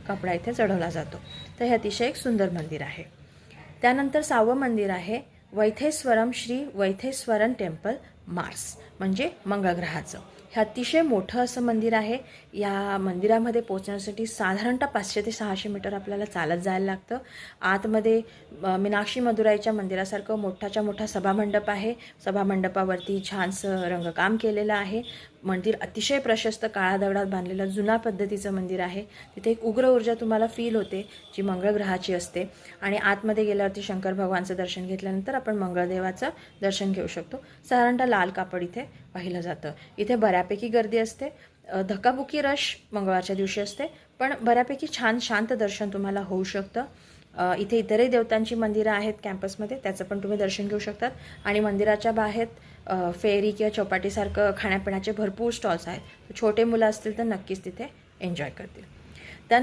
कपडा इथे चढवला जातो. तर हे अतिशय एक सुंदर मंदिर आहे. त्यानंतर 6वं मंदिर आहे वैथेश्वरम श्री वैथेश्वरन टेम्पल मार्स, म्हणजे मंगळ ग्रहाचं. हे अतिशय मोठं असं मंदिर आहे. या मंदिरामध्ये पोहोचण्यासाठी साधारणतः 500 ते 600 मीटर आपल्याला चालत जायला लागतं. आतमध्ये मीनाक्षी मदुराईच्या मंदिरासारखं मोठाच्या मोठा सभामंडप आहे. सभामंडपावरती छानसं रंगकाम केलेलं आहे. मंदिर अतिशय प्रशस्त काळ्या दगडात बांधलेलं जुन्या पद्धतीचं मंदिर आहे. तिथे एक उग्र ऊर्जा तुम्हाला फील होते, जी मंगळ ग्रहाची असते. आणि आतमध्ये गेल्यावरती शंकर भगवानचं दर्शन घेतल्यानंतर आपण मंगळदेवाचं दर्शन घेऊ शकतो. साधारणतः लाल कापड इथे पाहिलं जातं. इथे बऱ्यापैकी गर्दी असते. धक्काबुक्की रश मंगळवारच्या दिवशी असते, पण बऱ्यापैकी छान शांत दर्शन तुम्हाला होऊ शकतं. इथे इतरही देवतांची मंदिरं आहेत कॅम्पसमध्ये, त्याचं पण तुम्ही दर्शन घेऊ शकतात. आणि मंदिराच्या बाहेर फेरी किंवा चौपाटीसारखं खाण्यापिण्याचे भरपूर स्टॉल्स आहेत. छोटे मुलं असतील तर नक्कीच तिथे एन्जॉय करतील.